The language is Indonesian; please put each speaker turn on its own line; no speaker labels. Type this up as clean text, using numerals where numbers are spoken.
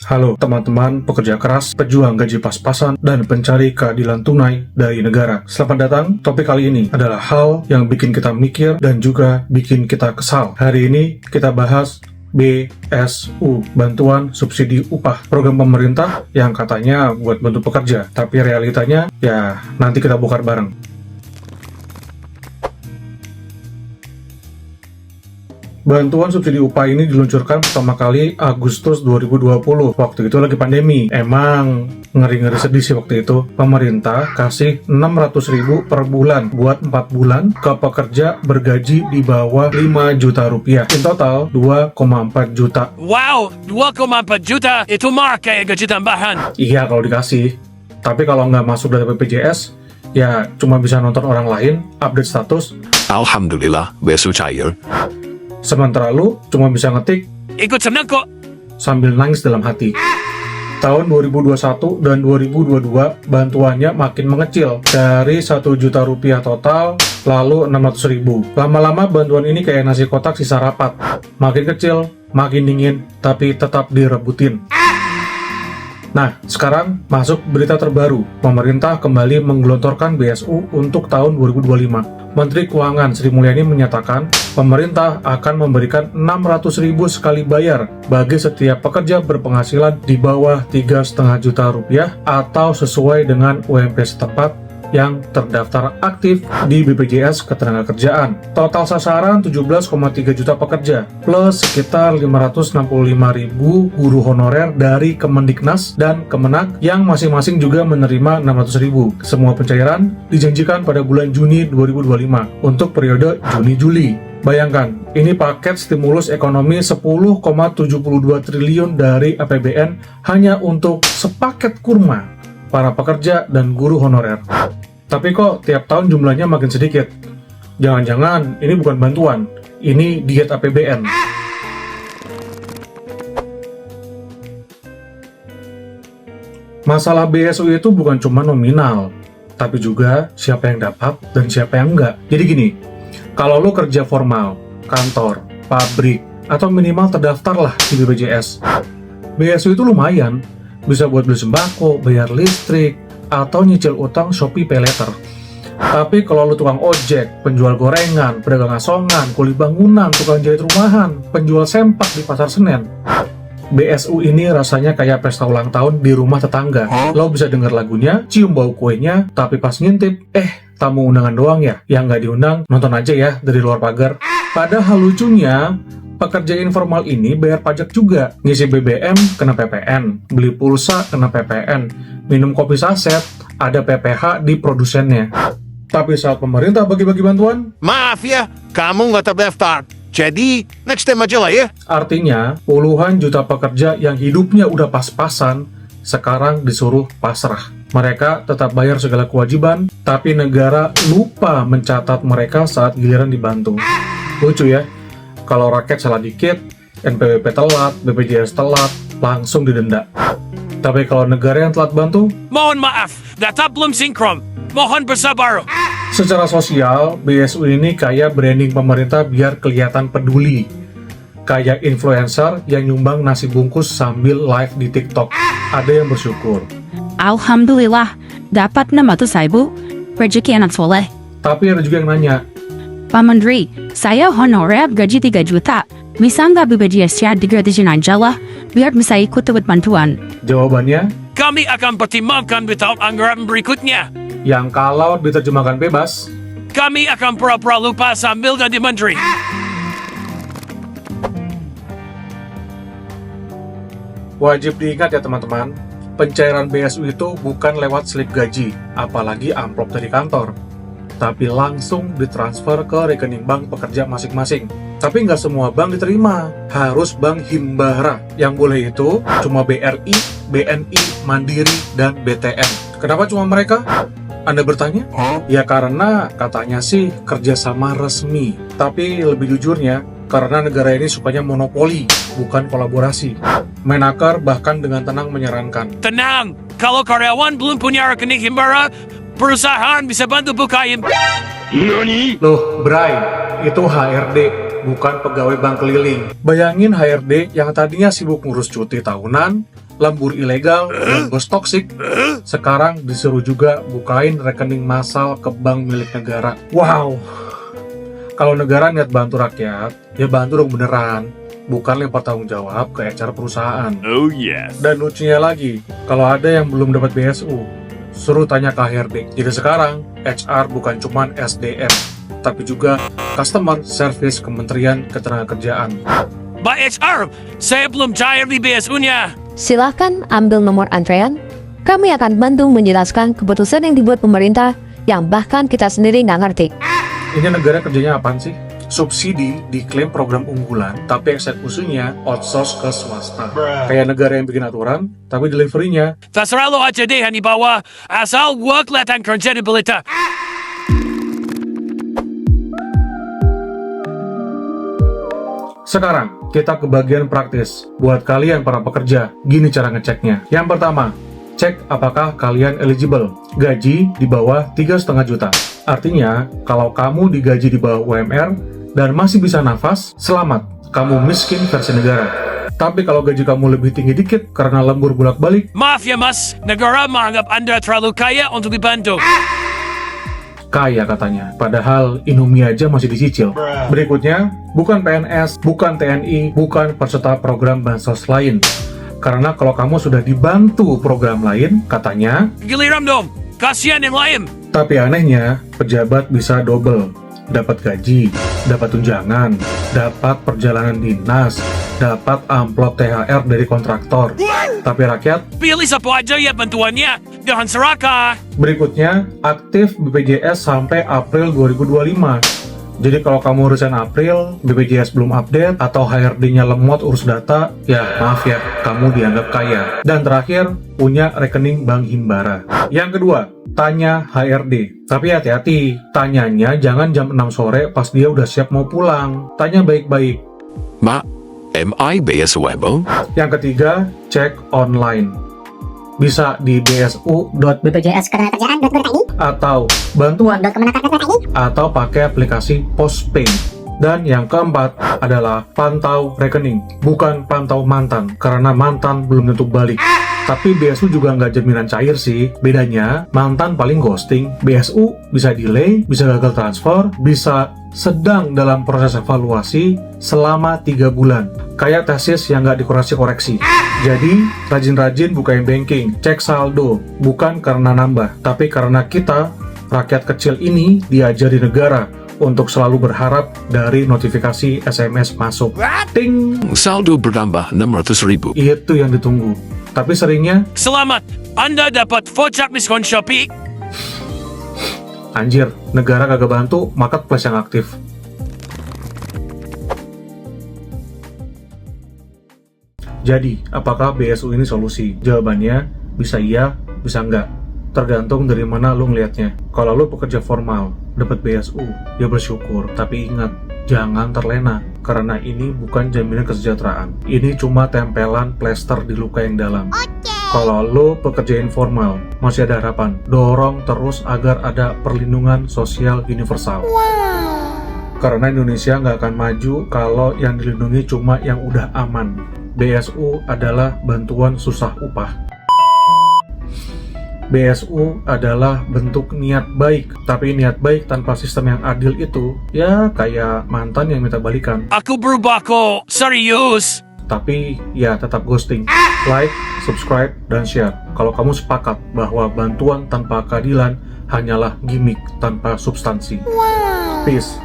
Halo teman-teman pekerja keras, pejuang gaji pas-pasan, dan pencari keadilan tunai dari negara. Selamat datang, topik kali ini adalah hal yang bikin kita mikir dan juga bikin kita kesal. Hari ini kita bahas BSU, Bantuan Subsidi Upah, program pemerintah yang katanya buat bantu pekerja, tapi realitanya ya nanti kita bongkar bareng. Bantuan subsidi upah ini diluncurkan pertama kali Agustus 2020. Waktu itu lagi pandemi. Emang ngeri-ngeri sedih sih waktu itu. Pemerintah kasih 600.000 per bulan buat 4 bulan ke pekerja bergaji di bawah 5 juta rupiah. In total 2,4 juta.
Wow, 2,4 juta itu mah kayak gaji tambahan.
Iya kalau dikasih. Tapi kalau nggak masuk dari BPJS, ya cuma bisa nonton orang lain, update status.
Alhamdulillah, besok cair.
Sementara lu cuma bisa ngetik
Ikut seneng kok.
sambil nangis dalam hati. Tahun 2021 dan 2022 bantuannya makin mengecil dari 1 juta rupiah total lalu 600.000. Lama-lama bantuan ini kayak nasi kotak sisa rapat, makin kecil, makin dingin, tapi tetap direbutin. Nah, sekarang masuk berita terbaru. Pemerintah kembali menggelontorkan BSU untuk tahun 2025. Menteri Keuangan Sri Mulyani menyatakan pemerintah akan memberikan 600.000 sekali bayar bagi setiap pekerja berpenghasilan di bawah 3,5 juta rupiah atau sesuai dengan UMP setempat yang terdaftar aktif di BPJS Ketenagakerjaan. Total sasaran 17,3 juta pekerja, plus sekitar 565.000 guru honorer dari Kemendiknas dan Kemenak yang masing-masing juga menerima 600.000. Semua pencairan dijanjikan pada bulan Juni 2025 untuk periode Juni-Juli. Bayangkan, ini paket stimulus ekonomi 10,72 triliun dari APBN hanya untuk sepaket kurma para pekerja dan guru honorer. Tapi kok tiap tahun jumlahnya makin sedikit? Jangan-jangan ini bukan bantuan, ini diet APBN. Masalah BSU itu bukan cuma nominal, tapi juga siapa yang dapat dan siapa yang enggak. Jadi gini, kalau lo kerja formal, kantor, pabrik, atau minimal terdaftar lah di BPJS, BSU itu lumayan, bisa buat beli sembako, bayar listrik, atau nyicil utang Shopee Paylater. Tapi kalau lu tukang ojek, penjual gorengan, pedagang asongan, kuli bangunan, tukang jahit rumahan, penjual sempak di pasar Senen, BSU ini rasanya kayak pesta ulang tahun di rumah tetangga. Lo bisa denger lagunya, cium bau kuenya, tapi pas ngintip, tamu undangan doang ya? Yang nggak diundang, nonton aja ya dari luar pagar. Padahal lucunya, pekerja informal ini bayar pajak juga. Ngisi BBM kena PPN, beli pulsa kena PPN, minum kopi saset ada PPH di produsennya. Tapi saat pemerintah bagi-bagi bantuan,
Maaf ya, kamu nggak terdaftar. Jadi, next time aja lah ya.
artinya puluhan juta pekerja yang hidupnya udah pas-pasan sekarang disuruh pasrah. Mereka tetap bayar segala kewajiban, tapi negara lupa mencatat mereka saat giliran dibantu. Lucu ya, kalau rakyat salah dikit, NPWP telat, BPJS telat, langsung didenda. Tapi kalau negara yang telat bantu,
Mohon maaf, data belum sinkron. Mohon bersabar.
secara sosial, BSU ini kayak branding pemerintah biar kelihatan peduli. Kayak influencer yang nyumbang nasi bungkus sambil live di TikTok. Ada yang bersyukur.
Alhamdulillah, dapat 600.000, rezeki anak soleh.
Tapi ada juga yang nanya,
Pak Menteri, saya honorer gaji 3 juta. Bisa nggak BPJS-nya digratiskan aja lah, biar bisa ikut dapat bantuan.
jawabannya,
Kami akan pertimbangkan without anggaran berikutnya.
yang kalau diterjemahkan bebas,
Kami akan pura-pura lupa sambil jadi menteri.
wajib diingat ya teman-teman, pencairan BSU itu bukan lewat slip gaji, apalagi amplop dari kantor, tapi langsung ditransfer ke rekening bank pekerja masing-masing. Tapi nggak semua bank diterima, harus bank himbara. Yang boleh itu cuma BRI, BNI, Mandiri, dan BTN. Kenapa cuma mereka? Anda bertanya? Ya karena katanya sih kerjasama resmi. Tapi lebih jujurnya, karena negara ini sukanya monopoli, bukan kolaborasi. Menaker bahkan dengan tenang menyarankan,
Tenang, kalau karyawan belum punya rekening himbara, perusahaan bisa bantu bukain.
loh Bray, itu HRD, bukan pegawai bank keliling. Bayangin HRD yang tadinya sibuk ngurus cuti tahunan, lembur ilegal, dan bos toksik, sekarang disuruh juga bukain rekening massal ke bank milik negara. Wow! Kalau negara niat bantu rakyat, ya bantu dong beneran. Bukan lempar tanggung jawab ke HR perusahaan.
Oh yes.
Dan lucunya lagi, kalau ada yang belum dapat BSU, suruh tanya ke HRD. Jadi sekarang, HR bukan cuman SDM, tapi juga Customer Service Kementerian Ketenagakerjaan.
Mbak HR, saya belum cair di BSU-nya.
Silahkan ambil nomor antrean. Kami akan bantu menjelaskan keputusan yang dibuat pemerintah yang bahkan kita sendiri nggak ngerti.
Ini negara kerjanya apaan sih? Subsidi diklaim program unggulan, tapi eksekusinya outsource ke swasta. Kayak negara yang bikin aturan, tapi delivery-nya.
Terserah lo aja deh yang di bawah, asal gua kelihatan kerja di berita.
Sekarang, kita ke bagian praktis. Buat kalian para pekerja, gini cara ngeceknya. Yang pertama, cek apakah kalian eligible. Gaji di bawah 3,5 juta. Artinya, kalau kamu digaji di bawah UMR dan masih bisa nafas, selamat, kamu miskin versi negara. Tapi kalau gaji kamu lebih tinggi dikit karena lembur bolak-balik,
Maaf ya mas, negara menganggap Anda terlalu kaya untuk dibantu.
kaya katanya. Padahal Indomie aja masih dicicil. Berikutnya, bukan PNS, bukan TNI, bukan peserta program bansos lain. Karena kalau kamu sudah dibantu program lain, katanya,
Giliran dong, kasihan yang lain.
tapi anehnya, pejabat bisa double. Dapat gaji, dapat tunjangan, dapat perjalanan dinas, dapat amplop THR dari kontraktor. Tapi rakyat,
Pilih siapa aja ya bantuannya, jangan serakah.
berikutnya aktif BPJS sampai April 2025. Jadi kalau kamu resign April, BPJS belum update, atau HRD-nya lemot urus data, ya maaf ya, kamu dianggap kaya. Dan terakhir, punya rekening Bank Himbara. Yang kedua, tanya HRD. Tapi hati-hati, tanyanya jangan jam 6 sore pas dia udah siap mau pulang. Tanya baik-baik.
Ma, am I BSWebo?
Yang ketiga, cek online. Bisa di bsu.bpjsketenagakerjaan.go.id atau bantuan.kemenaker.id atau pakai aplikasi Postpay. Dan yang keempat adalah pantau rekening, bukan pantau mantan, karena mantan belum tentu balik. Tapi BSU juga nggak jaminan cair sih. Bedanya, mantan paling ghosting, BSU bisa delay, bisa gagal transfer, bisa sedang dalam proses evaluasi selama 3 bulan. Kayak tesis yang nggak dikoreksi-koreksi. Jadi, rajin-rajin bukain banking, cek saldo, bukan karena nambah, tapi karena kita, rakyat kecil ini, diajari negara untuk selalu berharap dari notifikasi SMS masuk. Ting!
Saldo bertambah 600.000.
Itu yang ditunggu. Tapi seringnya,
Selamat, Anda dapat voucher diskon Shopee.
anjir, negara kagak bantu, marketplace yang aktif. Jadi, apakah BSU ini solusi? Jawabannya, bisa iya, bisa enggak. Tergantung dari mana lu ngelihatnya. Kalau lu pekerja formal, dapat BSU, ya bersyukur. Tapi ingat, jangan terlena. Karena ini bukan jaminan kesejahteraan. Ini cuma tempelan plester di luka yang dalam. Kalau lu pekerja informal, masih ada harapan. Dorong terus agar ada perlindungan sosial universal. Karena Indonesia nggak akan maju kalau yang dilindungi cuma yang udah aman. BSU adalah bantuan susah upah. BSU adalah bentuk niat baik, tapi niat baik tanpa sistem yang adil itu, ya kayak mantan yang minta balikan.
Aku berubah kok, serius.
Tapi ya tetap ghosting. Like, subscribe, dan share kalau kamu sepakat bahwa bantuan tanpa keadilan hanyalah gimmick tanpa substansi. Peace.